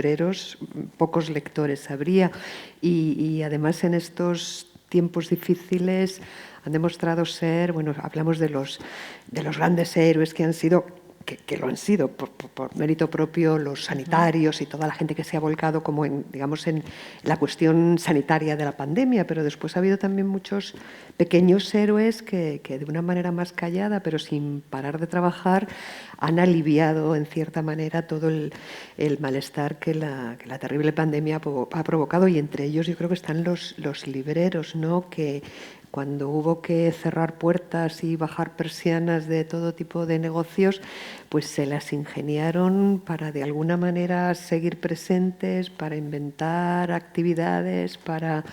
libreros, pocos lectores habría. Y además en estos tiempos difíciles han demostrado ser, bueno, hablamos de los grandes héroes que han sido, que lo han sido por mérito propio, los sanitarios y toda la gente que se ha volcado como digamos, en la cuestión sanitaria de la pandemia, pero después ha habido también muchos pequeños héroes que de una manera más callada, pero sin parar de trabajar, han aliviado en cierta manera todo el malestar que la terrible pandemia ha provocado, y entre ellos yo creo que están los libreros, ¿no? Que cuando hubo que cerrar puertas y bajar persianas de todo tipo de negocios, pues se las ingeniaron para de alguna manera seguir presentes, para inventar actividades, para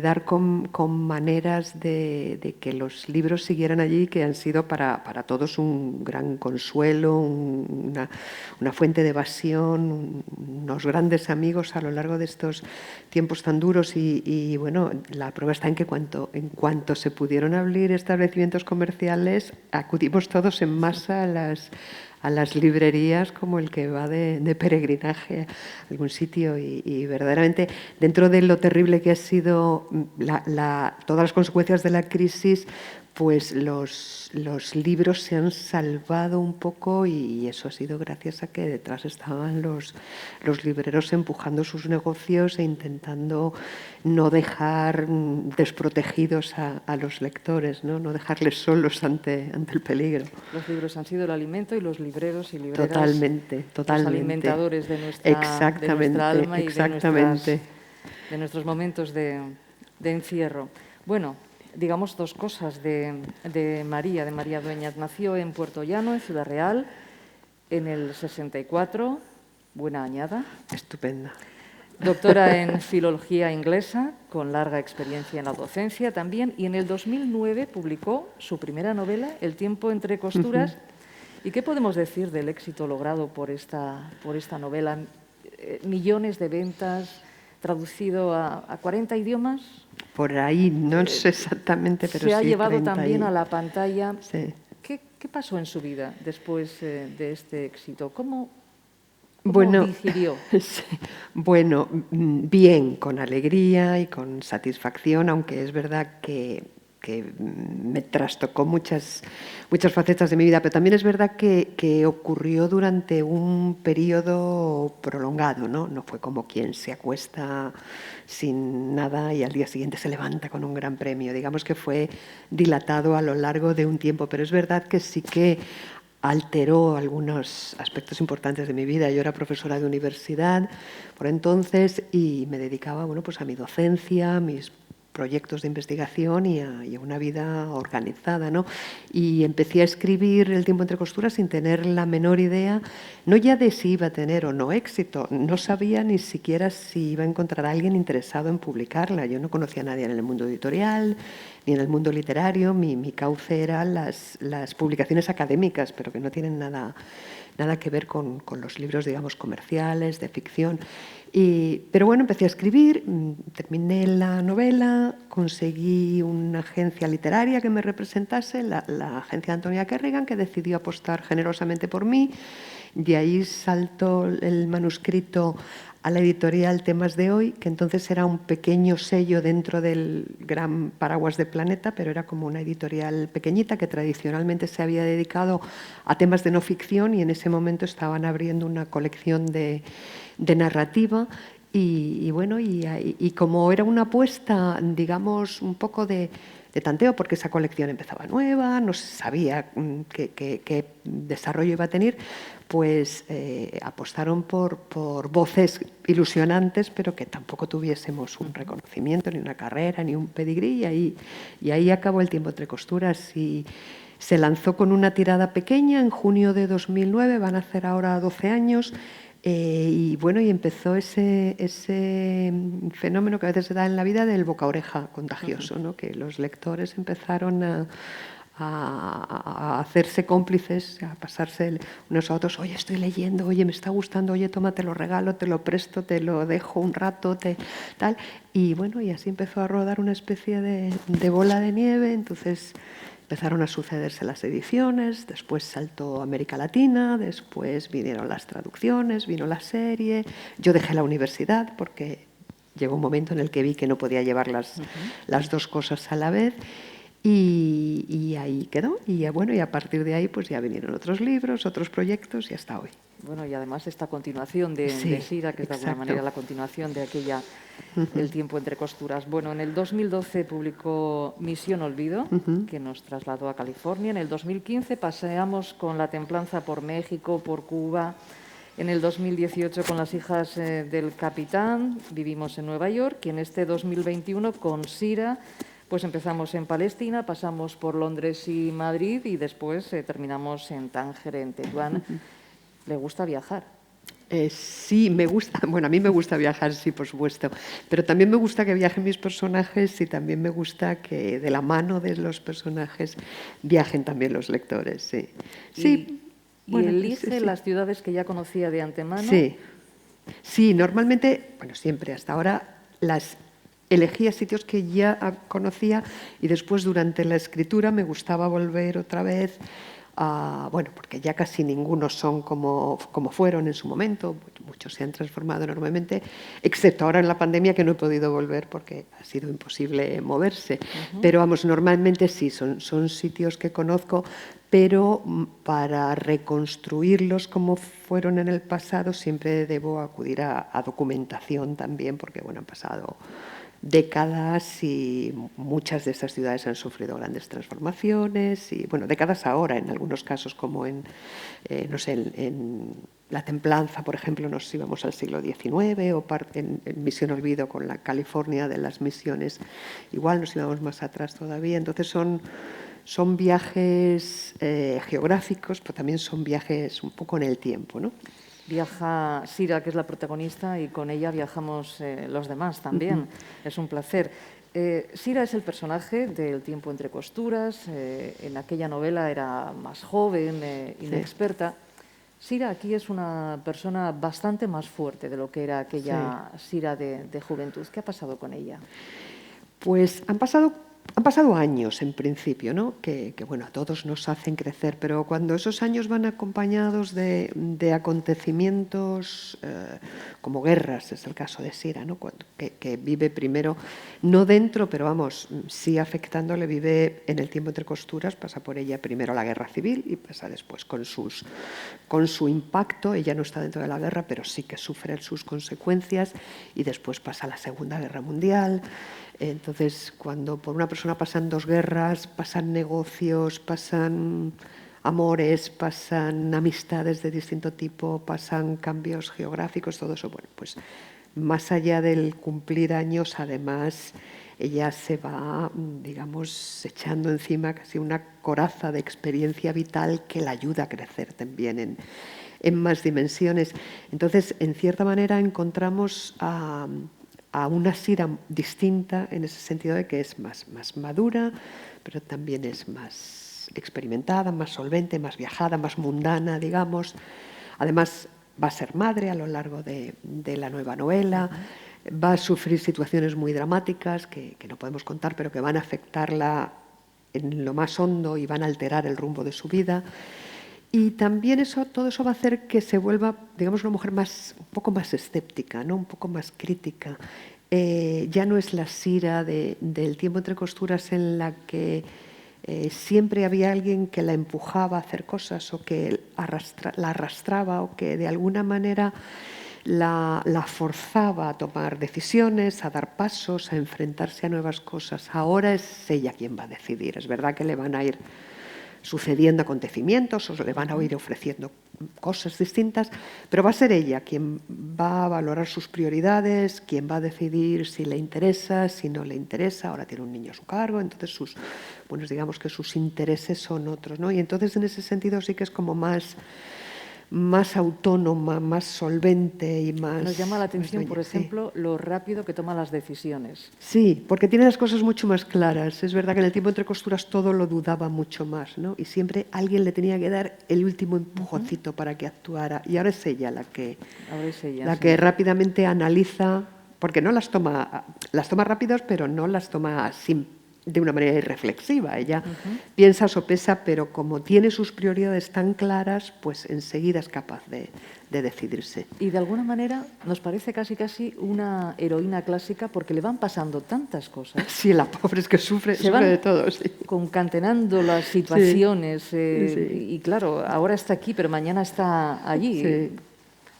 dar con maneras de que los libros siguieran allí, que han sido para todos un gran consuelo, una fuente de evasión, unos grandes amigos a lo largo de estos tiempos tan duros. Y bueno, la prueba está en que en cuanto se pudieron abrir establecimientos comerciales, acudimos todos en masa a las librerías como el que va de peregrinaje a algún sitio, y verdaderamente dentro de lo terrible que ha sido todas las consecuencias de la crisis, pues los libros se han salvado un poco, y eso ha sido gracias a que detrás estaban los libreros empujando sus negocios e intentando no dejar desprotegidos a los lectores, ¿no? No dejarles solos ante el peligro. Los libros han sido el alimento y los libreros y libreras, totalmente. los alimentadores de nuestra alma y de nuestros momentos de encierro. Bueno, digamos dos cosas de María Dueñas. Nació en Puerto Llano, en Ciudad Real, en el 64, buena añada. Estupenda. Doctora en Filología Inglesa, con larga experiencia en la docencia también, y en el 2009 publicó su primera novela, El tiempo entre costuras. ¿Y qué podemos decir del éxito logrado por esta novela? Millones de ventas, traducido a 40 idiomas. Por ahí, no sé exactamente, pero sí. Se ha llevado también a la pantalla. Sí. ¿Qué pasó en su vida después de este éxito? ¿Cómo digirió? Sí. Bueno, bien, con alegría y con satisfacción, aunque es verdad que me trastocó muchas facetas de mi vida, pero también es verdad que ocurrió durante un periodo prolongado, ¿no? No fue como quien se acuesta sin nada y al día siguiente se levanta con un gran premio. Digamos que fue dilatado a lo largo de un tiempo, pero es verdad que sí que alteró algunos aspectos importantes de mi vida. Yo era profesora de universidad por entonces y me dedicaba, bueno, pues a mi docencia, a mis proyectos de investigación y a una vida organizada, ¿no? Y empecé a escribir El tiempo entre costuras sin tener la menor idea, no ya de si iba a tener o no éxito, no sabía ni siquiera si iba a encontrar a alguien interesado en publicarla. Yo no conocía a nadie en el mundo editorial ni en el mundo literario. Mi cauce eran las publicaciones académicas, pero que no tienen nada que ver con los libros, digamos, comerciales, de ficción. Pero bueno, empecé a escribir, terminé la novela, conseguí una agencia literaria que me representase, la agencia de Antonia Kerrigan, que decidió apostar generosamente por mí. De ahí saltó el manuscrito a la editorial Temas de Hoy, que entonces era un pequeño sello dentro del gran paraguas de Planeta, pero era como una editorial pequeñita que tradicionalmente se había dedicado a temas de no ficción, y en ese momento estaban abriendo una colección de narrativa. Y bueno, y como era una apuesta, digamos, un poco de tanteo, porque esa colección empezaba nueva, no se sabía qué desarrollo iba a tener, pues apostaron por voces ilusionantes, pero que tampoco tuviésemos un reconocimiento, ni una carrera, ni un pedigrí, y ahí acabó El tiempo entre costuras. Y se lanzó con una tirada pequeña en junio de 2009, van a hacer ahora 12 años, y bueno, y empezó ese fenómeno que a veces se da en la vida del boca a oreja contagioso, ¿no? Que los lectores empezaron a hacerse cómplices, a pasarse unos a otros. Oye, estoy leyendo, oye, me está gustando, oye, toma, te lo regalo, te lo presto, te lo dejo un rato, tal. Y bueno, y así empezó a rodar una especie de bola de nieve. Entonces empezaron a sucederse las ediciones, después saltó América Latina, después vinieron las traducciones, vino la serie. Yo dejé la universidad porque llegó un momento en el que vi que no podía llevar las dos cosas a la vez. Y ahí quedó. Y bueno, y a partir de ahí pues ya vinieron otros libros, otros proyectos y hasta hoy. Bueno, y además esta continuación de Sira, que es de alguna manera la continuación de aquella El tiempo entre costuras. Bueno, en el 2012 publicó Misión Olvido, que nos trasladó a California. En el 2015 paseamos con La Templanza por México, por Cuba. En el 2018 con Las hijas del capitán vivimos en Nueva York y en este 2021 con Sira pues empezamos en Palestina, pasamos por Londres y Madrid y después terminamos en Tánger, en Tetuán. ¿Le gusta viajar? Sí, me gusta. Bueno, a mí me gusta viajar, sí, por supuesto. Pero también me gusta que viajen mis personajes y también me gusta que de la mano de los personajes viajen también los lectores, sí. Sí. ¿Y elige las ciudades que ya conocía de antemano? Sí. Sí, normalmente, bueno, siempre hasta ahora, elegía sitios que ya conocía y después durante la escritura me gustaba volver otra vez. Bueno, porque ya casi ninguno son como fueron en su momento, muchos se han transformado enormemente, excepto ahora en la pandemia que no he podido volver porque ha sido imposible moverse. Pero vamos, normalmente sí, son sitios que conozco, pero para reconstruirlos como fueron en el pasado siempre debo acudir a documentación también, porque bueno, han pasado décadas y muchas de estas ciudades han sufrido grandes transformaciones y bueno, décadas ahora en algunos casos como no sé, en La Templanza, por ejemplo, nos íbamos al siglo XIX o en Misión Olvido con la California de las misiones, igual nos íbamos más atrás todavía. Entonces son viajes geográficos, pero también son viajes un poco en el tiempo, ¿no? Viaja Sira, que es la protagonista, y con ella viajamos los demás también. Es un placer. Sira es el personaje del tiempo entre costuras. En aquella novela era más joven, inexperta. Sira aquí es una persona bastante más fuerte de lo que era aquella Sira de juventud. ¿Qué ha pasado con ella? Pues han pasado años, en principio, ¿no? Que bueno, a todos nos hacen crecer, pero cuando esos años van acompañados de acontecimientos como guerras, es el caso de Sira, ¿no? Que vive primero, no dentro, pero vamos, sí afectándole, vive en el tiempo entre costuras, pasa por ella primero la guerra civil y pasa después con su impacto. Ella no está dentro de la guerra, pero sí que sufre sus consecuencias y después pasa la Segunda Guerra Mundial. Entonces, cuando por una persona pasan dos guerras, pasan negocios, pasan amores, pasan amistades de distinto tipo, pasan cambios geográficos, todo eso, bueno, pues más allá del cumplir años, además, ella se va, digamos, echando encima casi una coraza de experiencia vital que la ayuda a crecer también en más dimensiones. Entonces, en cierta manera, encontramos a una Sira distinta en ese sentido de que es más madura, pero también es más experimentada, más solvente, más viajada, más mundana, digamos. Además, va a ser madre a lo largo de la nueva novela, va a sufrir situaciones muy dramáticas que no podemos contar, pero que van a afectarla en lo más hondo y van a alterar el rumbo de su vida. Y también todo eso va a hacer que se vuelva, digamos, una mujer un poco más escéptica, ¿no? Un poco más crítica. Ya no es la Sira del tiempo entre costuras en la que siempre había alguien que la empujaba a hacer cosas o que la arrastraba o que de alguna manera la forzaba a tomar decisiones, a dar pasos, a enfrentarse a nuevas cosas. Ahora es ella quien va a decidir. Es verdad que le van a ir sucediendo acontecimientos o le van a ir ofreciendo cosas distintas, pero va a ser ella quien va a valorar sus prioridades, quien va a decidir si le interesa, si no le interesa. Ahora tiene un niño a su cargo, entonces digamos que sus intereses son otros, ¿no? Y entonces en ese sentido sí que es como más autónoma, más solvente y más... Nos llama la atención, por ejemplo, lo rápido que toma las decisiones. Sí, porque tiene las cosas mucho más claras. Es verdad que en el tiempo entre costuras todo lo dudaba mucho más, ¿no? Y siempre alguien le tenía que dar el último empujoncito para que actuara. Y ahora es ella la que rápidamente analiza, porque no las toma rápidas, pero no las toma sin de una manera irreflexiva. Ella piensa, sopesa, pero como tiene sus prioridades tan claras, pues enseguida es capaz de decidirse. Y de alguna manera nos parece casi una heroína clásica porque le van pasando tantas cosas. Sí, la pobre es que sufre de todo. Sí. Concatenando las situaciones sí. y claro, ahora está aquí, pero mañana está allí. Sí.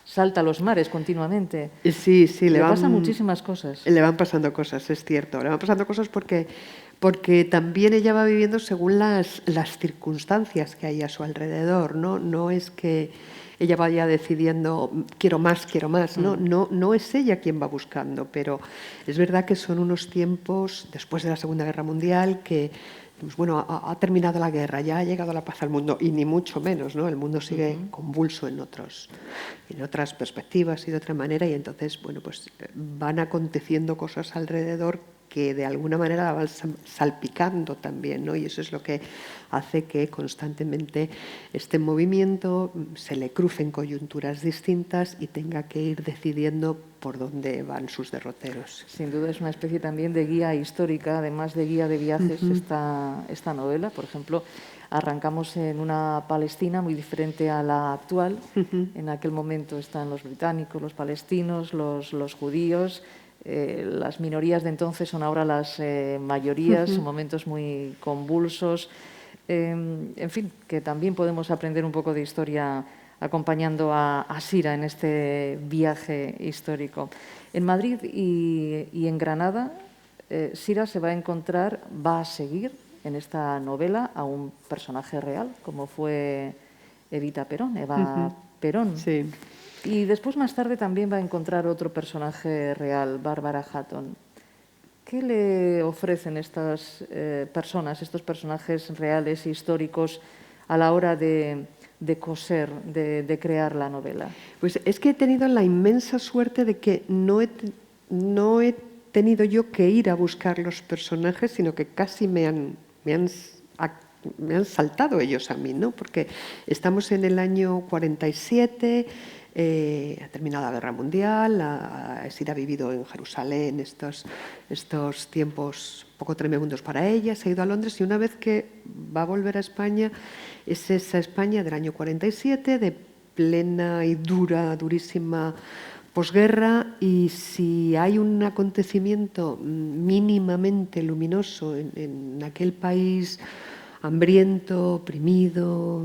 Salta a los mares continuamente. Sí, le pasan muchísimas cosas. Le van pasando cosas, es cierto. Le van pasando cosas porque también ella va viviendo según las circunstancias que hay a su alrededor, ¿no? No es que ella vaya decidiendo quiero más, ¿no? No es ella quien va buscando, pero es verdad que son unos tiempos, después de la Segunda Guerra Mundial, que pues bueno, ha terminado la guerra, ya ha llegado la paz al mundo, y ni mucho menos, ¿no? El mundo sigue convulso en otras perspectivas y de otra manera, y entonces, bueno, pues van aconteciendo cosas alrededor que de alguna manera la van salpicando también, ¿no? Y eso es lo que hace que constantemente esté en movimiento, se le crucen coyunturas distintas y tenga que ir decidiendo por dónde van sus derroteros. Sin duda es una especie también de guía histórica, además de guía de viajes, esta novela. Por ejemplo, arrancamos en una Palestina muy diferente a la actual. En aquel momento están los británicos, los palestinos, los judíos. Las minorías de entonces son ahora las mayorías, son momentos muy convulsos. En fin, que también podemos aprender un poco de historia acompañando a Sira en este viaje histórico. En Madrid y en Granada, Sira se va a encontrar, va a seguir en esta novela a un personaje real, como fue Evita Perón, Eva Perón. Sí. Y después, más tarde, también va a encontrar otro personaje real, Bárbara Hatton. ¿Qué le ofrecen estas personas, estos personajes reales e históricos a la hora de coser, de crear la novela? Pues es que he tenido la inmensa suerte de que no he tenido yo que ir a buscar los personajes, sino que casi me han saltado ellos a mí, ¿no? Porque estamos en el año 47, ha terminado la Guerra Mundial, Sira ha vivido en Jerusalén estos tiempos poco tremendos para ella, se ha ido a Londres y una vez que va a volver a España, es esa España del año 47, de plena y durísima posguerra, y si hay un acontecimiento mínimamente luminoso en aquel país hambriento, oprimido,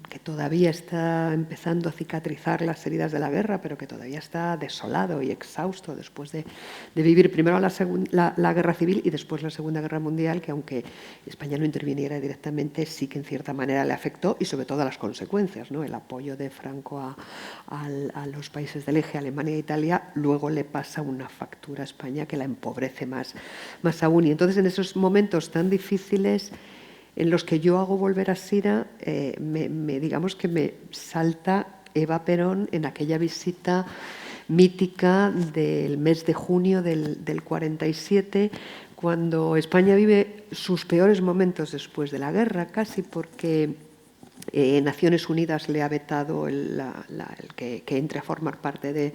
que todavía está empezando a cicatrizar las heridas de la guerra, pero que todavía está desolado y exhausto después de vivir primero la Guerra Civil y después la Segunda Guerra Mundial, que aunque España no interviniera directamente, sí que en cierta manera le afectó, y sobre todo a las consecuencias, ¿no? El apoyo de Franco a los países del eje, Alemania e Italia, luego le pasa una factura a España que la empobrece más aún. Y entonces en esos momentos tan difíciles en los que yo hago volver a Sira, digamos que me salta Eva Perón en aquella visita mítica del mes de junio del 47, cuando España vive sus peores momentos después de la guerra, casi porque Naciones Unidas le ha vetado el que entre a formar parte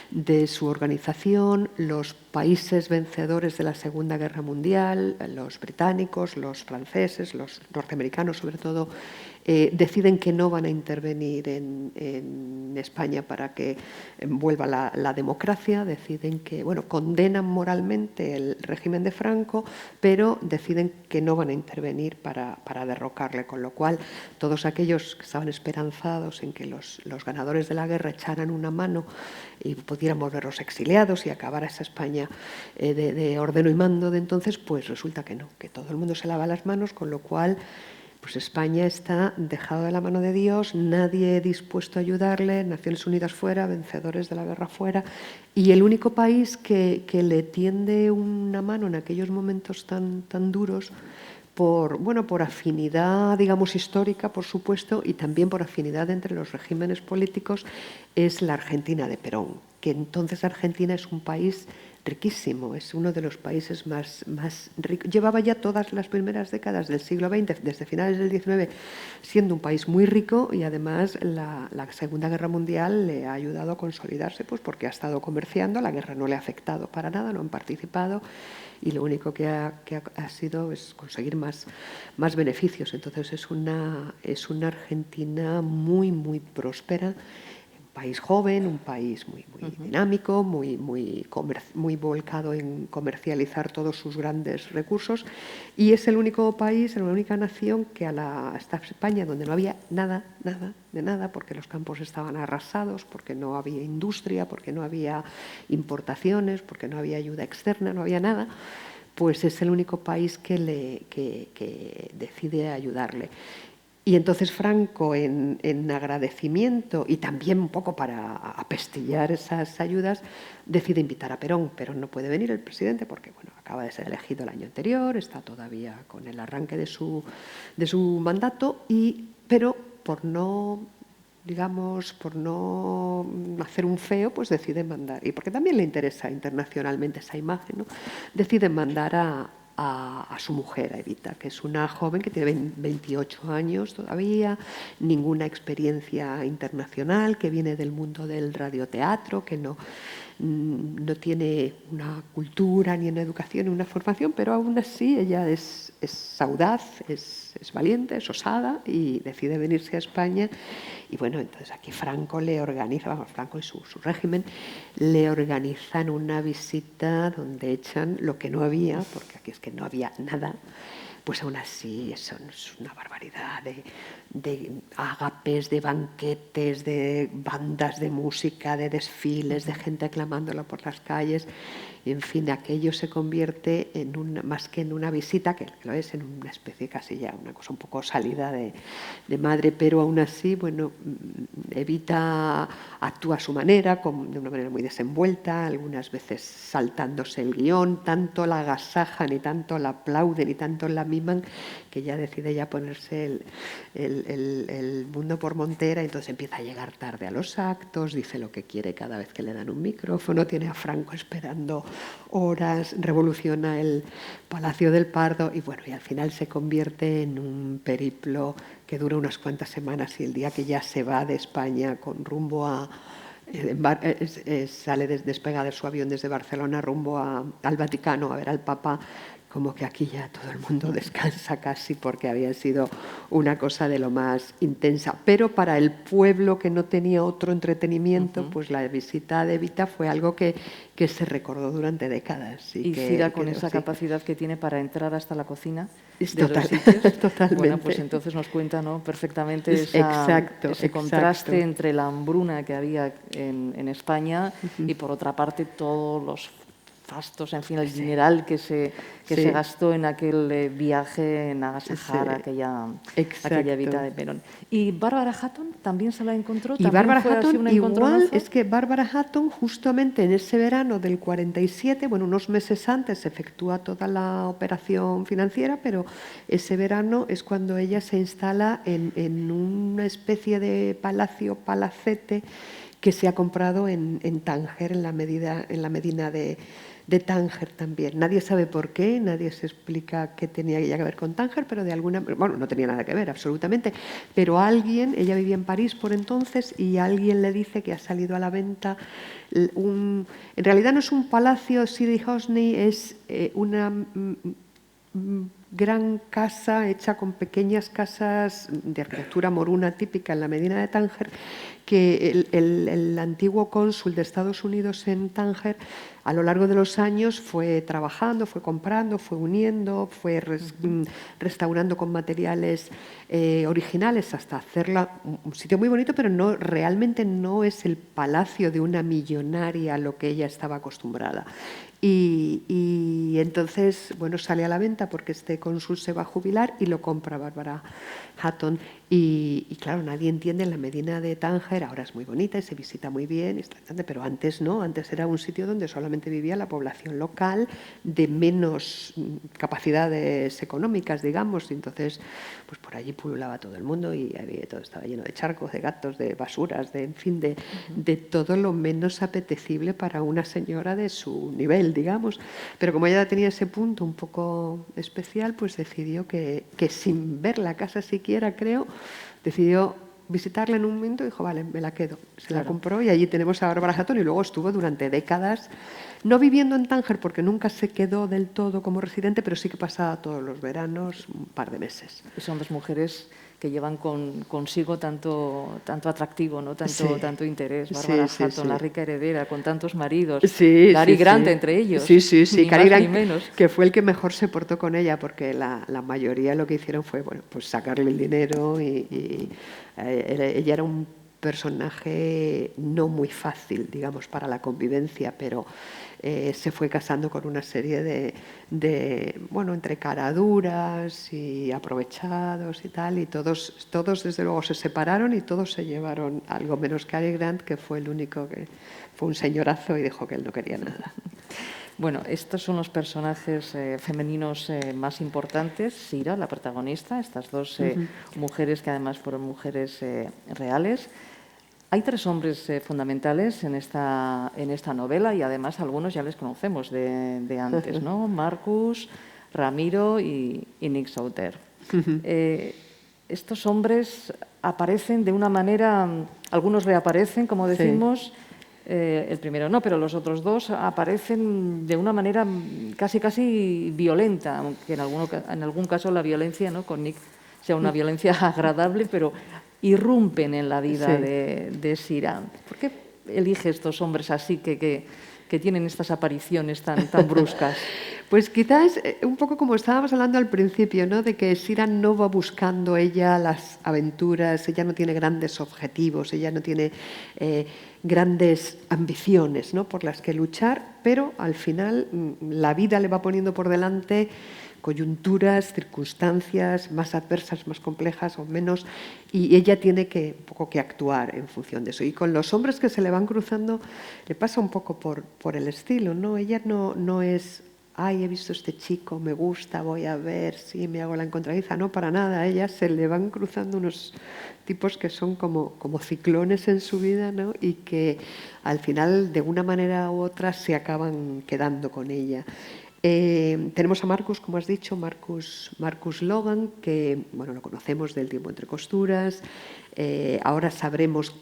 de su organización. Los países vencedores de la Segunda Guerra Mundial, los británicos, los franceses, los norteamericanos sobre todo, deciden que no van a intervenir en España para que vuelva la democracia, deciden que, bueno, condenan moralmente el régimen de Franco, pero deciden que no van a intervenir para derrocarle, con lo cual todos aquellos que estaban esperanzados en que los ganadores de la guerra echaran una mano y pudieran volver los exiliados y acabar esa España de ordeno y mando de entonces, pues resulta que no, que todo el mundo se lava las manos, con lo cual pues España está dejado de la mano de Dios, nadie dispuesto a ayudarle, Naciones Unidas fuera, vencedores de la guerra fuera, y el único país que le tiende una mano en aquellos momentos tan duros, por afinidad, digamos, histórica, por supuesto, y también por afinidad entre los regímenes políticos, es la Argentina de Perón, que entonces Argentina es un país riquísimo, es uno de los países más ricos. Llevaba ya todas las primeras décadas del siglo XX, desde finales del XIX, siendo un país muy rico, y además la Segunda Guerra Mundial le ha ayudado a consolidarse, pues porque ha estado comerciando, la guerra no le ha afectado para nada, no han participado, y lo único que ha sido es conseguir más beneficios. Entonces es una Argentina muy próspera, un país joven, un país muy dinámico, muy volcado en comercializar todos sus grandes recursos, y es el único país, la única nación que hasta España, donde no había nada de nada, porque los campos estaban arrasados, porque no había industria, porque no había importaciones, porque no había ayuda externa, no había nada, pues es el único país que decide ayudarle. Y entonces Franco, en agradecimiento y también un poco para apestillar esas ayudas, decide invitar a Perón. Perón no puede venir, el presidente, porque acaba de ser elegido el año anterior, está todavía con el arranque de su mandato, pero por no hacer un feo, pues decide mandar, y porque también le interesa internacionalmente esa imagen, ¿no? Decide mandar a su mujer, a Evita, que es una joven que tiene 28 años todavía, ninguna experiencia internacional, que viene del mundo del radioteatro, que no tiene una cultura, ni una educación, ni una formación, pero aún así ella es audaz, es valiente, es osada, y decide venirse a España. Y entonces aquí Franco le organiza, Franco y su régimen le organizan una visita donde echan lo que no había, porque aquí es que no había nada. Pues aún así es una barbaridad de ágapes, de banquetes, de bandas de música, de desfiles, de gente aclamándolo por las calles. Y, en fin, aquello se convierte más que en una visita, que lo es, en una especie casi ya, una cosa un poco salida de madre, pero aún así, Evita actúa a su manera, de una manera muy desenvuelta, algunas veces saltándose el guión, tanto la agasajan y tanto la aplauden y tanto la miman, que ya decide ya ponerse el mundo por montera, y entonces empieza a llegar tarde a los actos, dice lo que quiere cada vez que le dan un micrófono, tiene a Franco esperando horas, revoluciona el Palacio del Pardo, y al final se convierte en un periplo que dura unas cuantas semanas, y el día que ya se va de España con rumbo a despega de su avión desde Barcelona rumbo al Vaticano a ver al Papa, como que aquí ya todo el mundo descansa casi, porque había sido una cosa de lo más intensa. Pero para el pueblo, que no tenía otro entretenimiento, pues la visita de Evita fue algo que se recordó durante décadas. Y Cira, con esa capacidad que tiene para entrar hasta la cocina de los sitios. Totalmente. Pues entonces nos cuenta, ¿no?, perfectamente ese contraste entre la hambruna que había en España y, por otra parte, todos los fastos, en fin, el dineral que se gastó en aquel viaje en agasajar a aquella Evita de Perón. ¿Y Bárbara Hatton también se la encontró? Y Bárbara Hatton igual, es que Bárbara Hatton justamente en ese verano del 47, unos meses antes se efectúa toda la operación financiera, pero ese verano es cuando ella se instala en una especie de palacete que se ha comprado en Tánger, en la medina de Tánger también. Nadie sabe por qué, nadie se explica qué tenía ella que ver con Tánger, pero no tenía nada que ver, absolutamente. Pero ella vivía en París por entonces, y alguien le dice que ha salido a la venta en realidad no es un palacio Sidi Hosni, es una gran casa hecha con pequeñas casas de arquitectura moruna típica en la medina de Tánger, que el antiguo cónsul de Estados Unidos en Tánger a lo largo de los años fue trabajando, fue comprando, fue uniendo, fue restaurando con materiales originales hasta hacerla un sitio muy bonito, pero realmente no es el palacio de una millonaria a lo que ella estaba acostumbrada. Y entonces, sale a la venta porque este cónsul se va a jubilar y lo compra Bárbara Hatton. Y claro, nadie entiende la Medina de Tánger, ahora es muy bonita y se visita muy bien, pero antes no, antes era un sitio donde solamente vivía la población local de menos capacidades económicas, digamos, y entonces pues por allí pululaba todo el mundo y todo estaba lleno de charcos, de gatos, de basuras, en fin, de todo lo menos apetecible para una señora de su nivel, digamos. Pero como ella tenía ese punto un poco especial, pues decidió que sin ver la casa siquiera, creo, decidió visitarla en un momento y dijo, vale, me la quedo. Se la compró y allí tenemos a Bárbara Hatton y luego estuvo durante décadas, no viviendo en Tánger porque nunca se quedó del todo como residente, pero sí que pasaba todos los veranos un par de meses. Son dos mujeres que llevan consigo tanto atractivo, ¿no? tanto interés. Bárbara Hatton, la rica heredera, con tantos maridos. Cary Grant entre ellos. Sí, Cary Grant, que fue el que mejor se portó con ella, porque la mayoría lo que hicieron fue pues sacarle el dinero y ella era un personaje no muy fácil, digamos, para la convivencia, pero se fue casando con una serie bueno, entre caraduras y aprovechados y tal, y todos desde luego se separaron y todos se llevaron algo menos Cary Grant, que fue el único que fue un señorazo y dijo que él no quería nada. Bueno, estos son los personajes femeninos más importantes. Sira, la protagonista, estas dos mujeres que además fueron mujeres reales. Hay tres hombres fundamentales en esta novela y además algunos ya les conocemos de antes, ¿no? Marcus, Ramiro y Nick Sauter. Estos hombres aparecen de una manera, algunos reaparecen, como decimos, el primero no, pero los otros dos aparecen de una manera casi violenta, aunque en algún caso la violencia, ¿no?, con Nick sea una violencia agradable, pero irrumpen en la vida de Sira. ¿Por qué elige estos hombres así que tienen estas apariciones tan bruscas? Pues quizás un poco como estábamos hablando al principio, ¿no?, de que Sira no va buscando ella las aventuras, ella no tiene grandes objetivos, ella no tiene grandes ambiciones, ¿no?, por las que luchar, pero al final la vida le va poniendo por delante coyunturas, circunstancias más adversas, más complejas o menos, y ella tiene un poco que actuar en función de eso. Y con los hombres que se le van cruzando le pasa un poco por el estilo, ¿no? Ella no es, ay, he visto este chico, me gusta, voy a ver si me hago la encontradiza. No, para nada. A ella se le van cruzando unos tipos que son como ciclones en su vida, ¿no?, y que al final, de una manera u otra, se acaban quedando con ella. Tenemos a Marcus, como has dicho, Marcus Logan, que bueno, lo conocemos del Tiempo entre costuras. Ahora sabremos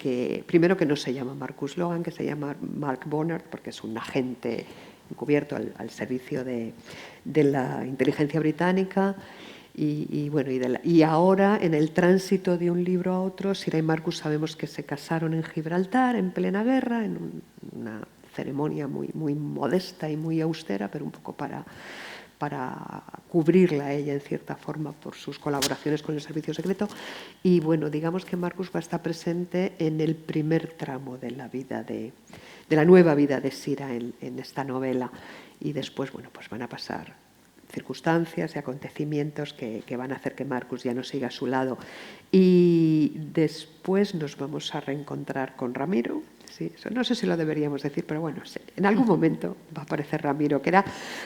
primero que no se llama Marcus Logan, que se llama Mark Bonnard, porque es un agente encubierto al servicio de la inteligencia británica. Y ahora, en el tránsito de un libro a otro, Sira y Marcus sabemos que se casaron en Gibraltar en plena guerra, en una ceremonia muy modesta y muy austera, pero un poco para cubrirla a ella en cierta forma por sus colaboraciones con el servicio secreto. Y bueno, digamos que Marcus va a estar presente en el primer tramo de la vida de la nueva vida de Sira en esta novela. Y después, bueno, pues van a pasar circunstancias y acontecimientos que van a hacer que Marcus ya no siga a su lado. Y después nos vamos a reencontrar con Ramiro. Sí, eso no sé si lo deberíamos decir, pero bueno, en algún momento va a aparecer Ramiro.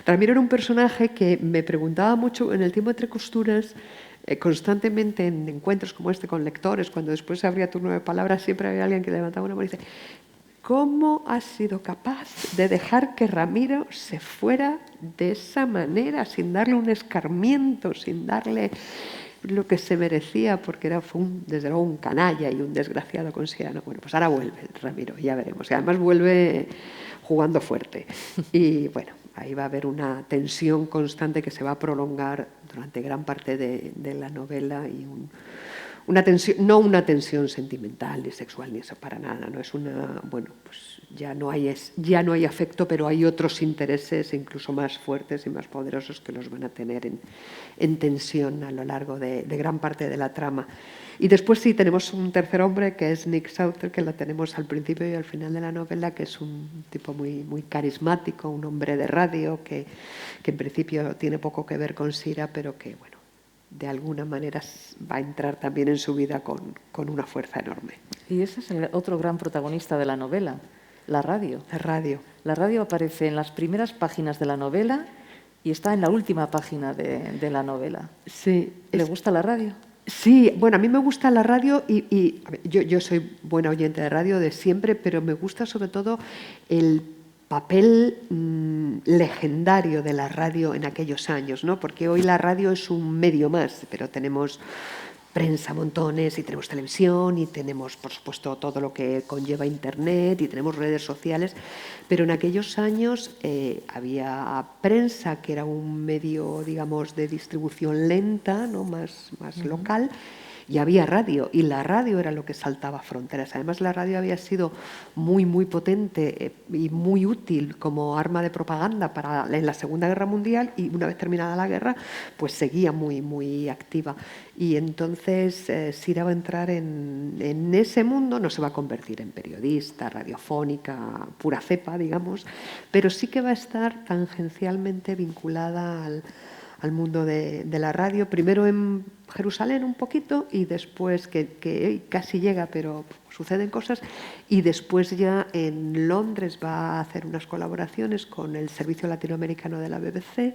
Ramiro era un personaje que me preguntaba mucho en el Tiempo entre costuras, constantemente en encuentros como este con lectores, cuando después se abría turno de palabras, siempre había alguien que levantaba una mano y dice: ¿cómo has sido capaz de dejar que Ramiro se fuera de esa manera, sin darle un escarmiento, sin darle lo que se merecía, porque fue desde luego un canalla y un desgraciado con Sira? No, bueno, pues ahora vuelve Ramiro, ya veremos. Y además vuelve jugando fuerte. Y bueno, ahí va a haber una tensión constante que se va a prolongar durante gran parte de la novela y una tensión, no una tensión sentimental ni sexual ni eso, para nada, no es una, bueno, pues ya no hay afecto, pero hay otros intereses incluso más fuertes y más poderosos que los van a tener en tensión a lo largo de gran parte de la trama. Y después sí tenemos un tercer hombre, que es Nick Sauter, que lo tenemos al principio y al final de la novela, que es un tipo muy carismático, un hombre de radio que en principio tiene poco que ver con Sira, pero que bueno, de alguna manera va a entrar también en su vida con una fuerza enorme. Y ese es el otro gran protagonista de la novela, la radio. La radio. La radio aparece en las primeras páginas de la novela y está en la última página de la novela. Sí. ¿Le gusta la radio? Sí, bueno, a mí me gusta la radio y a ver, yo soy buena oyente de radio de siempre, pero me gusta sobre todo el papel legendario de la radio en aquellos años, ¿no? Porque hoy la radio es un medio más, pero tenemos prensa montones y tenemos televisión y tenemos, por supuesto, todo lo que conlleva Internet y tenemos redes sociales, pero en aquellos años había prensa, que era un medio, digamos, de distribución lenta, ¿no? más local, y había radio, y la radio era lo que saltaba fronteras. Además, la radio había sido muy, muy potente y muy útil como arma de propaganda en la Segunda Guerra Mundial, y una vez terminada la guerra, pues seguía muy, muy activa. Y entonces Sira va a entrar en ese mundo, no se va a convertir en periodista, radiofónica, pura cepa, digamos, pero sí que va a estar tangencialmente vinculada al mundo de la radio, primero en Jerusalén un poquito y después, que casi llega, pero suceden cosas, y después ya en Londres va a hacer unas colaboraciones con el Servicio Latinoamericano de la BBC,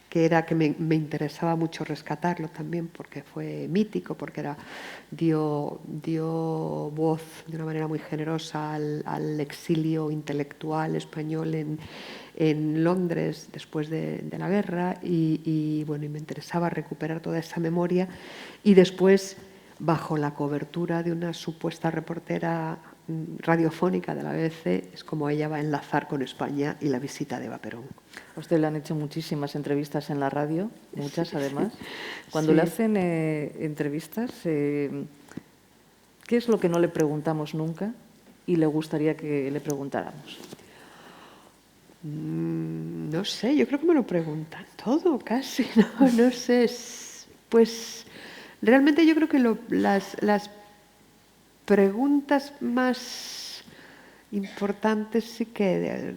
que me interesaba mucho rescatarlo también porque fue mítico, porque dio voz de una manera muy generosa al exilio intelectual español en Londres después de la guerra y bueno, y me interesaba recuperar toda esa memoria y después, bajo la cobertura de una supuesta reportera radiofónica de la BBC, es como ella va a enlazar con España y la visita de Eva Perón. A usted le han hecho muchísimas entrevistas en la radio, muchas además. Cuando le hacen entrevistas, ¿qué es lo que no le preguntamos nunca y le gustaría que le preguntáramos? No sé, yo creo que me lo preguntan todo, casi, no sé. Pues realmente yo creo que las preguntas más importantes sí que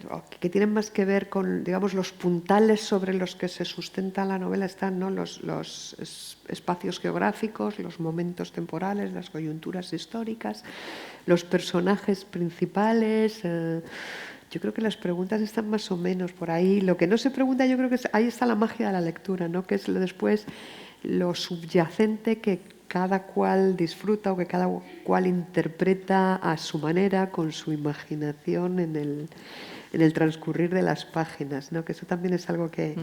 tienen más que ver con, digamos, los puntales sobre los que se sustenta la novela están, ¿no? Los espacios geográficos, los momentos temporales, las coyunturas históricas, los personajes principales. Yo creo que las preguntas están más o menos por ahí. Lo que no se pregunta, yo creo que ahí está la magia de la lectura, ¿no? Que es después lo subyacente que cada cual disfruta o que cada cual interpreta a su manera, con su imaginación en el transcurrir de las páginas, ¿no? Que eso también es algo que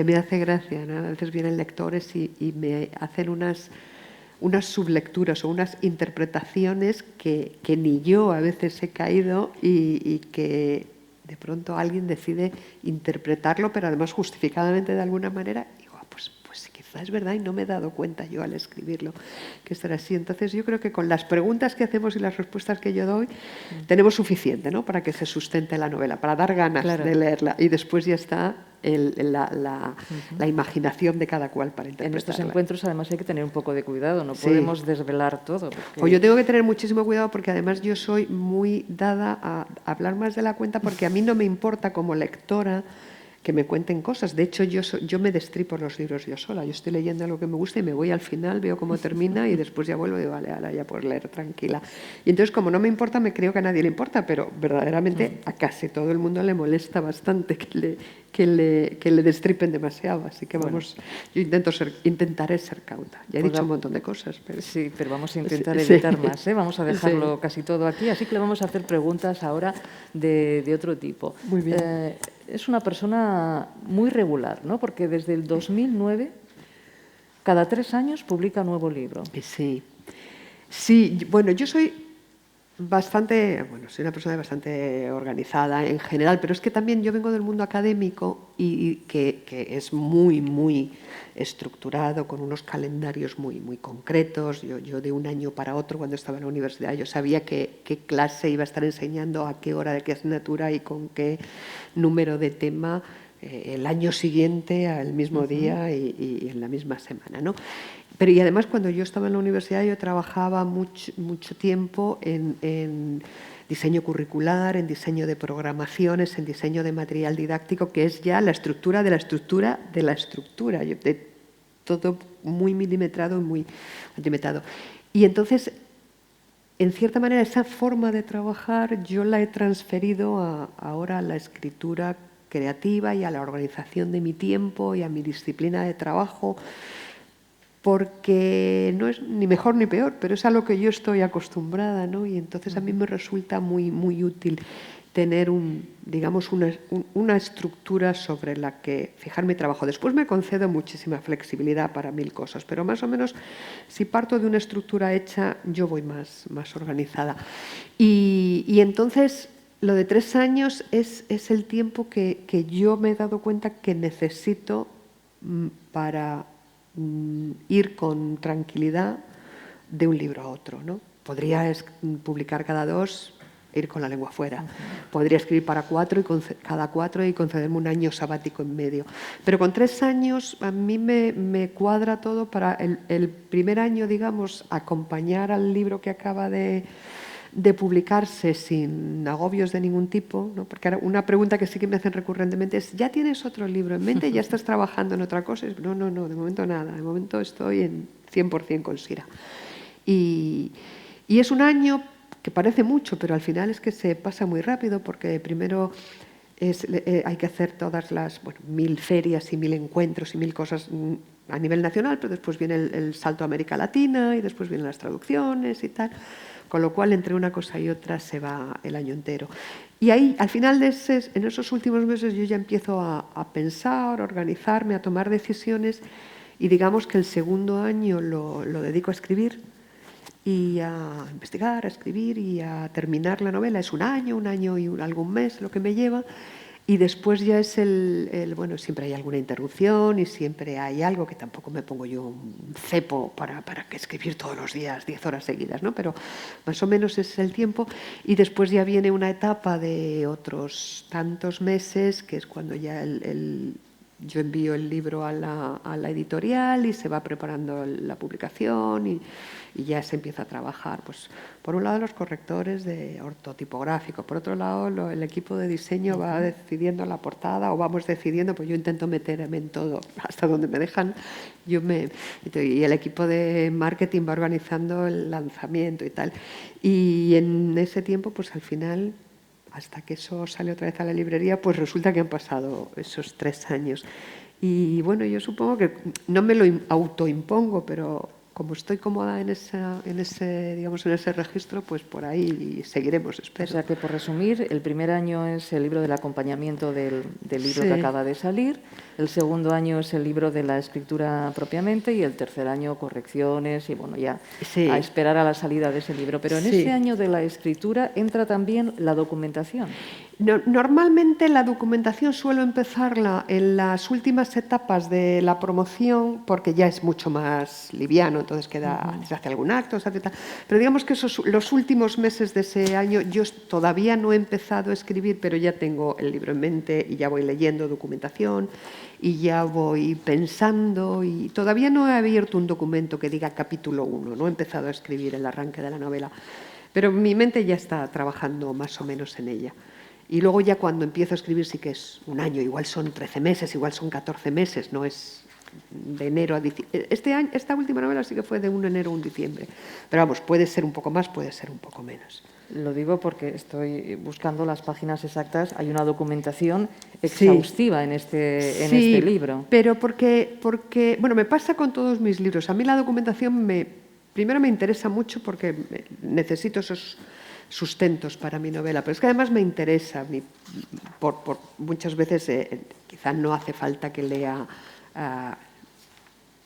me hace gracia, ¿no? A veces vienen lectores y me hacen unas sublecturas o unas interpretaciones que ni yo a veces he caído y que de pronto alguien decide interpretarlo, pero además justificadamente de alguna manera. Y digo, pues quizás es verdad y no me he dado cuenta yo al escribirlo que esto era así. Entonces yo creo que con las preguntas que hacemos y las respuestas que yo doy tenemos suficiente, ¿no? Para que se sustente la novela, para dar ganas de leerla, y después ya está la imaginación de cada cual para interpretarla. En estos encuentros además hay que tener un poco de cuidado, no podemos desvelar todo. Pues yo tengo que tener muchísimo cuidado porque además yo soy muy dada a hablar más de la cuenta, porque a mí no me importa como lectora que me cuenten cosas. De hecho, yo me destripo los libros yo sola. Yo estoy leyendo algo que me gusta y me voy al final, veo cómo termina y después ya vuelvo y digo, vale, ahora ya puedo leer tranquila. Y entonces, como no me importa, me creo que a nadie le importa, pero verdaderamente a casi todo el mundo le molesta bastante que le destripen demasiado. Así que vamos, yo intentaré ser cauta. Ya he dicho un montón de cosas. Pero... Sí, pero vamos a intentar evitar más. Vamos a dejarlo casi todo aquí, así que le vamos a hacer preguntas ahora de otro tipo. Muy bien. Es una persona muy regular, ¿no? Porque desde el 2009, cada 3 años publica un nuevo libro. Sí, bueno, yo soy soy una persona bastante organizada en general, pero es que también yo vengo del mundo académico y que es muy, muy estructurado, con unos calendarios muy, muy concretos. Yo de un año para otro, cuando estaba en la universidad, yo sabía qué clase iba a estar enseñando, a qué hora, de qué asignatura y con qué número de tema el año siguiente, al mismo día y en la misma semana, ¿no? Pero y además, cuando yo estaba en la universidad, yo trabajaba mucho tiempo en diseño curricular, en diseño de programaciones, en diseño de material didáctico, que es ya la estructura de la estructura de la estructura. De todo muy milimetrado y muy limitado. Y entonces, en cierta manera, esa forma de trabajar yo la he transferido ahora a la escritura creativa y a la organización de mi tiempo y a mi disciplina de trabajo, porque no es ni mejor ni peor, pero es a lo que yo estoy acostumbrada, ¿no? Y entonces a mí me resulta muy, muy útil tener digamos, una estructura sobre la que fijar mi trabajo. Después me concedo muchísima flexibilidad para 1000 cosas, pero más o menos si parto de una estructura hecha, yo voy más organizada. Y entonces lo de 3 años es el tiempo que yo me he dado cuenta que necesito para ir con tranquilidad de un libro a otro, ¿no? Podría publicar cada 2, ir con la lengua fuera. Podría escribir para 4 cada 4 y concederme un año sabático en medio. Pero con 3 años a mí me cuadra todo para el primer año, digamos, acompañar al libro que acaba de publicarse sin agobios de ningún tipo, ¿no? Porque ahora una pregunta que sí que me hacen recurrentemente es: ¿ya tienes otro libro en mente? ¿Ya estás trabajando en otra cosa? No, de momento nada, de momento estoy en 100% con Sira. Y es un año que parece mucho, pero al final es que se pasa muy rápido, porque primero hay que hacer todas las 1000 ferias y 1000 encuentros y 1000 cosas a nivel nacional, pero después viene el salto a América Latina y después vienen las traducciones y tal, con lo cual entre una cosa y otra se va el año entero. Y ahí, al final en esos últimos meses, yo ya empiezo a pensar, a organizarme, a tomar decisiones, y digamos que el segundo año lo dedico a escribir y a investigar, a escribir y a terminar la novela. Es un año y algún mes lo que me lleva. Y después ya es bueno, siempre hay alguna interrupción y siempre hay algo, que tampoco me pongo yo un cepo para que escribir todos los días 10 horas seguidas, ¿no? Pero más o menos es el tiempo. Y después ya viene una etapa de otros tantos meses, que es cuando ya yo envío el libro a la editorial y se va preparando la publicación y ya se empieza a trabajar. Pues por un lado los correctores de ortotipográfico, por otro lado el equipo de diseño va decidiendo la portada, o vamos decidiendo, pues yo intento meterme en todo hasta donde me dejan. Y el equipo de marketing va organizando el lanzamiento y tal. Y en ese tiempo, pues al final, hasta que eso sale otra vez a la librería, pues resulta que han pasado esos 3 años. Y bueno, yo supongo que no me lo autoimpongo, pero como estoy cómoda en ese registro, pues por ahí seguiremos, espero. O sea que, por resumir, el primer año es el libro del acompañamiento del libro que acaba de salir, el segundo año es el libro de la escritura propiamente, y el tercer año correcciones y, bueno, ya a esperar a la salida de ese libro. Pero en ese año de la escritura entra también la documentación. Normalmente la documentación suelo empezarla en las últimas etapas de la promoción, porque ya es mucho más liviano, entonces se hace algún acto, se hace tal. Pero digamos que los últimos meses de ese año yo todavía no he empezado a escribir, pero ya tengo el libro en mente y ya voy leyendo documentación y ya voy pensando, y todavía no he abierto un documento que diga capítulo 1, no he empezado a escribir el arranque de la novela, pero mi mente ya está trabajando más o menos en ella. Y luego ya cuando empiezo a escribir sí que es un año, igual son 13 meses, igual son 14 meses, no es de enero a diciembre. Esta última novela sí que fue de 1 enero a 1 diciembre, pero vamos, puede ser un poco más, puede ser un poco menos. Lo digo porque estoy buscando las páginas exactas. Hay una documentación exhaustiva en este libro. Pero porque, bueno, me pasa con todos mis libros. A mí la documentación primero me interesa mucho porque necesito esos sustentos para mi novela, pero es que además me interesa. Por muchas veces quizás no hace falta que lea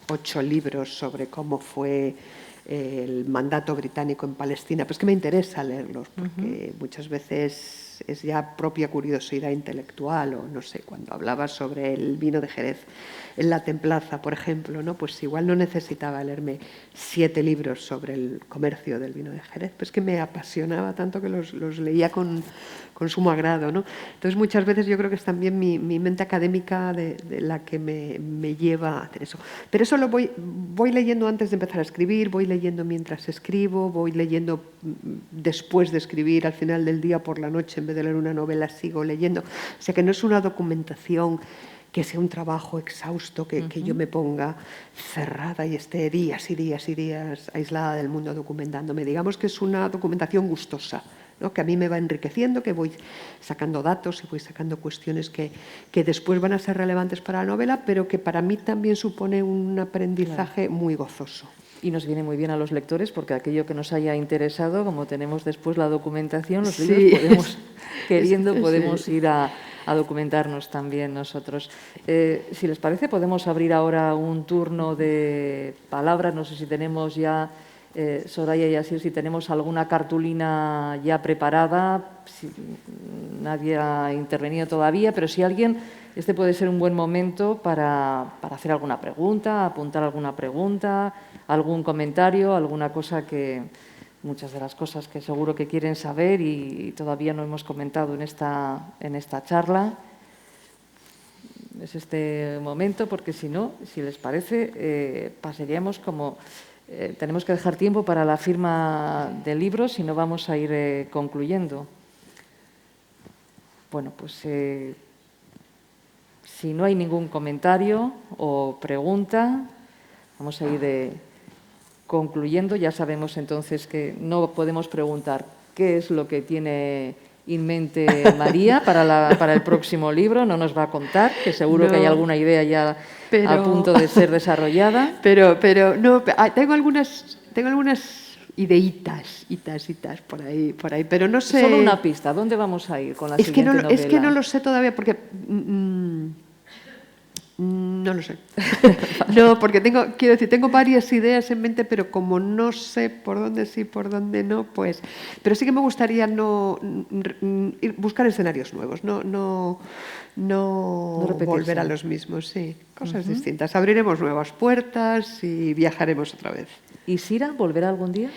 8 libros sobre cómo fue el mandato británico en Palestina, pero es que me interesa leerlos, porque muchas veces es ya propia curiosidad intelectual, o no sé, cuando hablaba sobre el vino de Jerez en La Templaza, por ejemplo, ¿no? Pues igual no necesitaba leerme 7 libros sobre el comercio del vino de Jerez, pero es que me apasionaba tanto que los leía con sumo agrado, ¿no? Entonces muchas veces yo creo que es también mi mente académica de la que me lleva a hacer eso. Pero eso lo voy leyendo antes de empezar a escribir, voy leyendo mientras escribo, voy leyendo después de escribir, al final del día, por la noche, en vez de leer una novela sigo leyendo. O sea que no es una documentación que sea un trabajo exhausto, que yo me ponga cerrada y esté días y días y días aislada del mundo documentándome. Digamos que es una documentación gustosa, ¿no? Que a mí me va enriqueciendo, que voy sacando datos y voy sacando cuestiones que después van a ser relevantes para la novela, pero que para mí también supone un aprendizaje muy gozoso. Y nos viene muy bien a los lectores porque aquello que nos haya interesado, como tenemos después la documentación, los libros podemos ir a documentarnos también nosotros. Si les parece, podemos abrir ahora un turno de palabras. No sé si tenemos ya, Soraya y Asir, si tenemos alguna cartulina ya preparada. Si nadie ha intervenido todavía, pero si alguien, este puede ser un buen momento para hacer alguna pregunta, apuntar alguna pregunta, algún comentario, alguna cosa que... Muchas de las cosas que seguro que quieren saber y todavía no hemos comentado en esta charla. Es este momento porque si no, si les parece, pasaríamos como... tenemos que dejar tiempo para la firma del libro, si no vamos a ir concluyendo. Bueno, pues si no hay ningún comentario o pregunta, vamos a ir concluyendo. Ya sabemos entonces que no podemos preguntar qué es lo que tiene en mente María para el próximo libro. No nos va a contar, que seguro que hay alguna idea ya a punto de ser desarrollada. Pero no, tengo algunas ideitas por ahí, pero no sé... Solo una pista, ¿dónde vamos a ir con la siguiente novela? Es que no lo sé todavía porque... no lo sé. No, porque tengo varias ideas en mente, pero como no sé por dónde sí, por dónde no, pues... Pero sí que me gustaría buscar escenarios nuevos, no volver a los mismos, sí. Cosas distintas. Abriremos nuevas puertas y viajaremos otra vez. ¿Y Sira volverá algún día?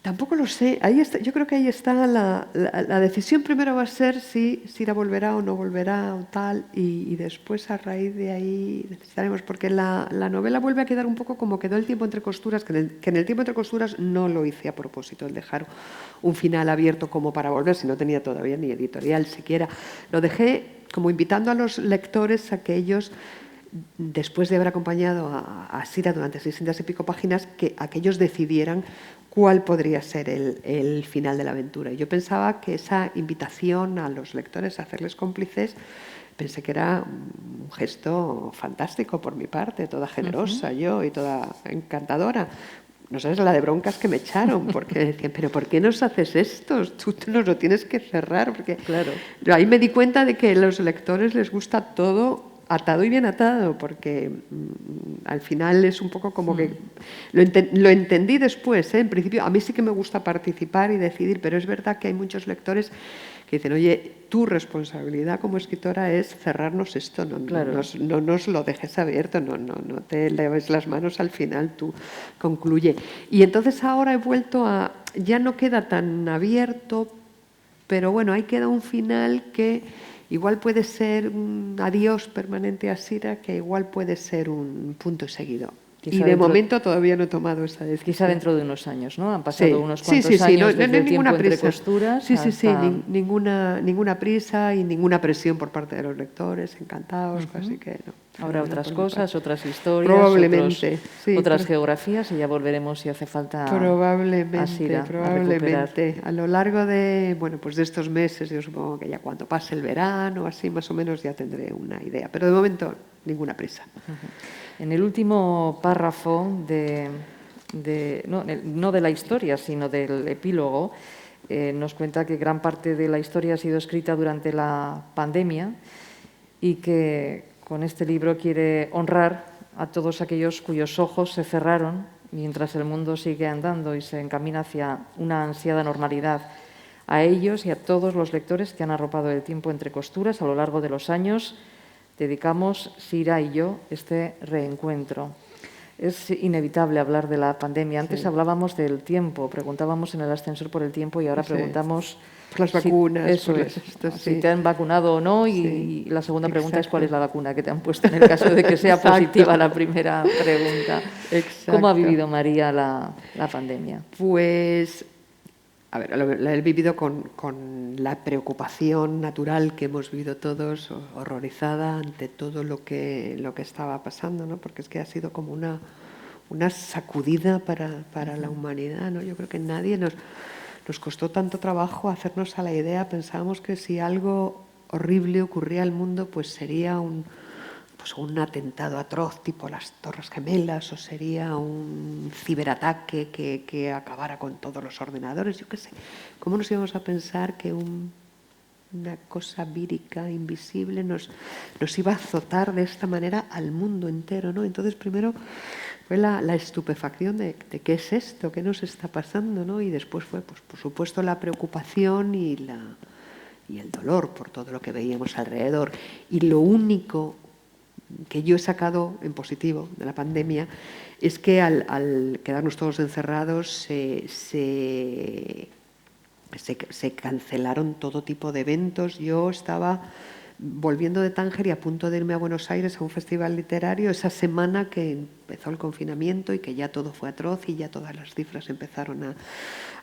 Tampoco lo sé. Ahí está, yo creo que ahí está la decisión. Primero va a ser si Sira volverá o no volverá o tal, y después a raíz de ahí necesitaremos, porque la novela vuelve a quedar un poco como quedó El tiempo entre costuras, que en el tiempo entre costuras no lo hice a propósito, el dejar un final abierto como para volver, si no tenía todavía ni editorial siquiera. Lo dejé como invitando a los lectores a que ellos, después de haber acompañado a Sira durante 600 y pico páginas, que aquellos decidieran cuál podría ser el final de la aventura. Y yo pensaba que esa invitación a los lectores a hacerles cómplices, pensé que era un gesto fantástico por mi parte, toda generosa yo y toda encantadora. No sabes la de broncas que me echaron, porque decían, pero ¿por qué nos haces esto? Tú nos lo tienes que cerrar. Porque claro. Ahí me di cuenta de que a los lectores les gusta todo atado y bien atado, porque al final es un poco como que... Lo entendí después, ¿eh? En principio, a mí sí que me gusta participar y decidir, pero es verdad que hay muchos lectores que dicen, oye, tu responsabilidad como escritora es cerrarnos esto, no nos lo dejes abierto, no te leves las manos al final, tú concluye. Y entonces ahora he vuelto a... Ya no queda tan abierto, pero bueno, ahí queda un final que... Igual puede ser un adiós permanente a Sira, que igual puede ser un punto seguido. Quizá y de momento todavía no he tomado esa decisión. Quizá dentro de unos años, ¿no? Han pasado unos cuantos años desde el tiempo entre costuras. Sí, ninguna prisa y ninguna presión por parte de los lectores, encantados, así que no. Habrá otras cosas, otras historias, probablemente, otras geografías, y ya volveremos si hace falta a Sira, a lo largo de estos meses. Yo supongo que ya cuando pase el verano, así más o menos ya tendré una idea, pero de momento ninguna prisa. En el último párrafo no de la historia, sino del epílogo, nos cuenta que gran parte de la historia ha sido escrita durante la pandemia y que con este libro quiere honrar a todos aquellos cuyos ojos se cerraron mientras el mundo sigue andando y se encamina hacia una ansiada normalidad. A ellos y a todos los lectores que han arropado el tiempo entre costuras a lo largo de los años, dedicamos, Sira y yo, este reencuentro. Es inevitable hablar de la pandemia. Antes hablábamos del tiempo, preguntábamos en el ascensor por el tiempo y ahora preguntamos por las vacunas. Si te han vacunado o no, y la segunda pregunta es cuál es la vacuna que te han puesto en el caso de que sea positiva la primera pregunta. ¿Cómo ha vivido María la pandemia? Pues a ver, lo he vivido con la preocupación natural que hemos vivido todos, horrorizada ante todo lo que estaba pasando, ¿no? Porque es que ha sido como una sacudida para la humanidad, ¿no? Yo creo que nadie nos costó tanto trabajo hacernos a la idea. Pensábamos que si algo horrible ocurría al mundo, pues sería un atentado atroz tipo las Torres Gemelas, o sería un ciberataque que acabara con todos los ordenadores. Yo qué sé, ¿cómo nos íbamos a pensar que una cosa vírica, invisible, nos iba a azotar de esta manera al mundo entero, ¿no? Entonces, primero fue la estupefacción de qué es esto, qué nos está pasando, ¿no? Y después fue, pues, por supuesto, la preocupación y el dolor por todo lo que veíamos alrededor. Y lo único que yo he sacado en positivo de la pandemia es que al quedarnos todos encerrados se cancelaron todo tipo de eventos. Yo estaba volviendo de Tánger y a punto de irme a Buenos Aires a un festival literario esa semana que empezó el confinamiento y que ya todo fue atroz y ya todas las cifras empezaron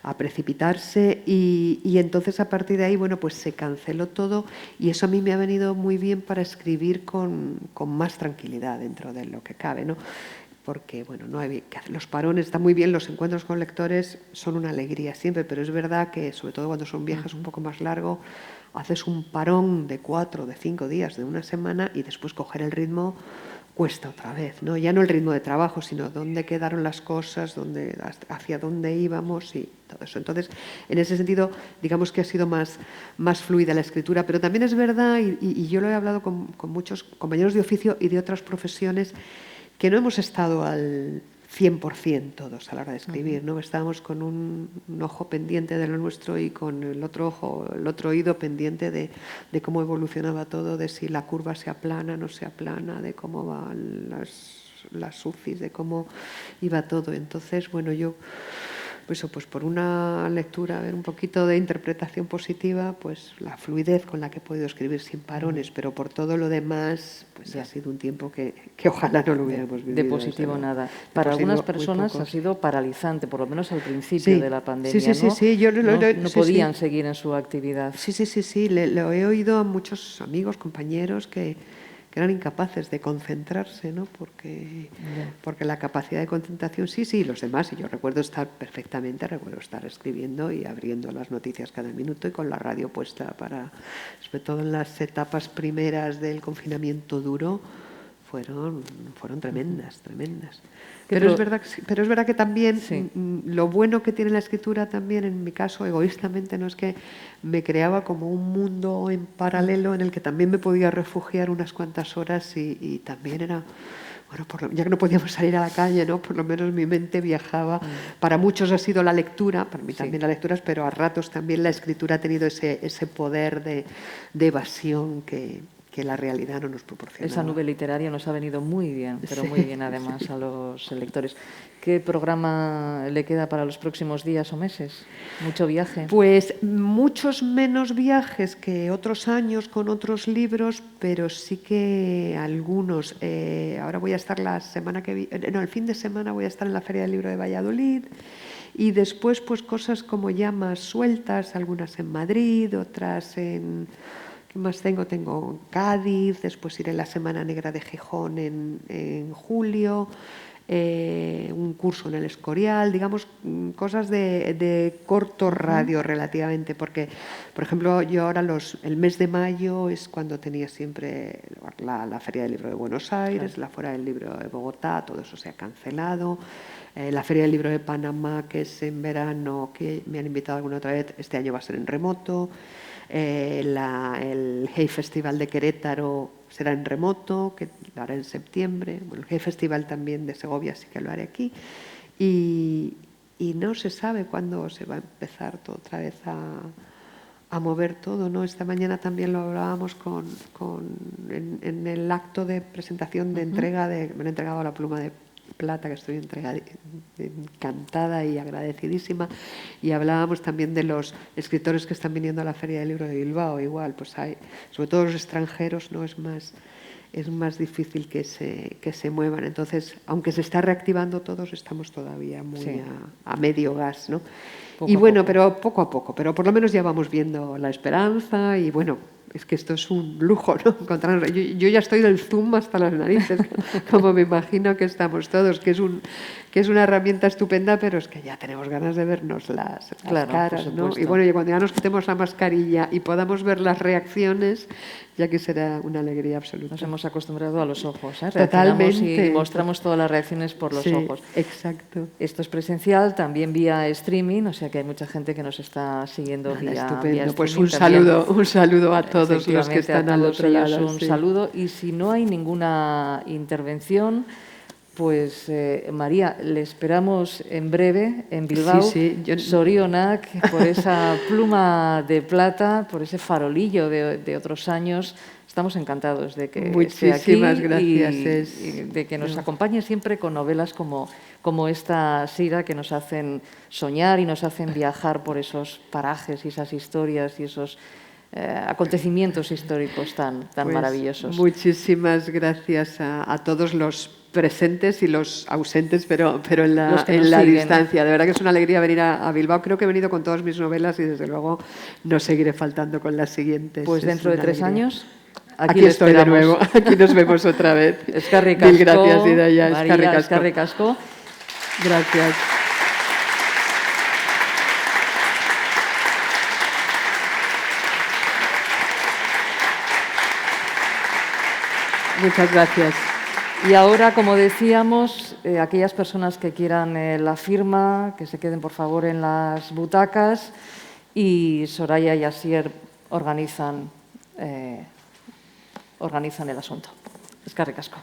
a precipitarse y entonces a partir de ahí, bueno, pues se canceló todo y eso a mí me ha venido muy bien para escribir con más tranquilidad dentro de lo que cabe, ¿no? Porque, bueno, no hay que hacer los parones, está muy bien, los encuentros con lectores son una alegría siempre, pero es verdad que, sobre todo cuando son viajes un poco más largos, haces un parón de 4, de 5 días, de una semana y después coger el ritmo cuesta otra vez, ¿no? Ya no el ritmo de trabajo, sino dónde quedaron las cosas, hacia dónde íbamos y todo eso. Entonces, en ese sentido, digamos que ha sido más fluida la escritura, pero también es verdad, y yo lo he hablado con muchos compañeros de oficio y de otras profesiones, que no hemos estado al 100% todos a la hora de escribir, ¿no? Estábamos con un ojo pendiente de lo nuestro y con el otro oído pendiente de cómo evolucionaba todo, de si la curva se aplana, no se aplana, de cómo van las UCIs, de cómo iba todo. Entonces, bueno, yo pues por una lectura, a ver, un poquito de interpretación positiva, pues la fluidez con la que he podido escribir sin parones, pero por todo lo demás, pues ha sido un tiempo que ojalá no lo hubiéramos vivido. De positivo nada. Para algunas personas ha sido paralizante, por lo menos al principio de la pandemia, ¿no? Sí. No podían seguir en su actividad. Sí. Lo he oído a muchos amigos, compañeros que eran incapaces de concentrarse, ¿no? Porque la capacidad de concentración, sí, los demás, y yo recuerdo estar escribiendo y abriendo las noticias cada minuto y con la radio puesta sobre todo en las etapas primeras del confinamiento duro, fueron tremendas. Pero es verdad que también lo bueno que tiene la escritura también, en mi caso, egoístamente, no es que me creaba como un mundo en paralelo en el que también me podía refugiar unas cuantas horas y también era, bueno, ya que no podíamos salir a la calle, ¿no? Por lo menos mi mente viajaba. Para muchos ha sido la lectura, para mí también la lectura, pero a ratos también la escritura ha tenido ese poder de evasión que la realidad no nos proporciona. Esa nube literaria nos ha venido muy bien, pero muy bien además a los lectores. ¿Qué programa le queda para los próximos días o meses? ¿Mucho viaje? Pues muchos menos viajes que otros años con otros libros, pero sí que algunos. Ahora voy a estar el fin de semana voy a estar en la Feria del Libro de Valladolid y después pues cosas como ya más sueltas, algunas en Madrid, otras en... ¿Qué más tengo? Tengo Cádiz, después iré la Semana Negra de Gijón en julio, un curso en el Escorial, digamos, cosas de corto radio relativamente, porque, por ejemplo, yo ahora el mes de mayo es cuando tenía siempre la Feria del Libro de Buenos Aires, la Feria del Libro de Bogotá, todo eso se ha cancelado. La Feria del Libro de Panamá, que es en verano, que me han invitado alguna otra vez, este año va a ser en remoto. El Hey Festival de Querétaro será en remoto, que lo haré en septiembre. Bueno, el Hey Festival también de Segovia sí que lo haré aquí. Y no se sabe cuándo se va a empezar otra vez a mover todo, ¿no? Esta mañana también lo hablábamos en el acto de presentación de entrega, me han entregado la pluma plata, que estoy encantada y agradecidísima. Y hablábamos también de los escritores que están viniendo a la Feria del Libro de Bilbao. Igual, pues hay, sobre todo los extranjeros, ¿no? Es más difícil que se muevan. Entonces, aunque se está reactivando todos, estamos todavía muy a medio gas, ¿no? Y bueno, pero poco a poco, pero por lo menos ya vamos viendo la esperanza y bueno, es que esto es un lujo, ¿no? Encontrarnos. Yo ya estoy del Zoom hasta las narices, como me imagino que estamos todos, que es una herramienta estupenda, pero es que ya tenemos ganas de vernos las caras, ¿no? Y bueno, y cuando ya nos quitemos la mascarilla y podamos ver las reacciones, ya que será una alegría absoluta. Nos hemos acostumbrado a los ojos, ¿eh? Totalmente. Y mostramos todas las reacciones por los ojos. Exacto. Esto es presencial, también vía streaming, o sea que hay mucha gente que nos está siguiendo vía estupendo. Pues un saludo a todos los que están al otro lado. Un saludo. Y si no hay ninguna intervención, pues María, le esperamos en breve en Bilbao. Zorionak, por esa pluma de plata, por ese farolillo de otros años. Estamos encantados de que esté aquí. Muchísimas gracias. Y de que nos acompañe siempre con novelas como esta Sira, que nos hacen soñar y nos hacen viajar por esos parajes y esas historias y esos acontecimientos históricos tan maravillosos. Muchísimas gracias a todos los presentes y los ausentes, pero en la distancia. De verdad que es una alegría venir a Bilbao. Creo que he venido con todas mis novelas y desde luego no seguiré faltando con las siguientes. Pues dentro de 3 años... Aquí estoy de nuevo, aquí nos vemos otra vez. Eskerrik asko, mil gracias, Idoia. María, eskerrik asko. Gracias. Muchas gracias. Y ahora, como decíamos, aquellas personas que quieran la firma, que se queden por favor en las butacas, y Soraya y Asier organizan el asunto. Eskerrik asko.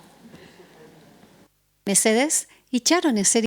Mesedez, itxaron eseri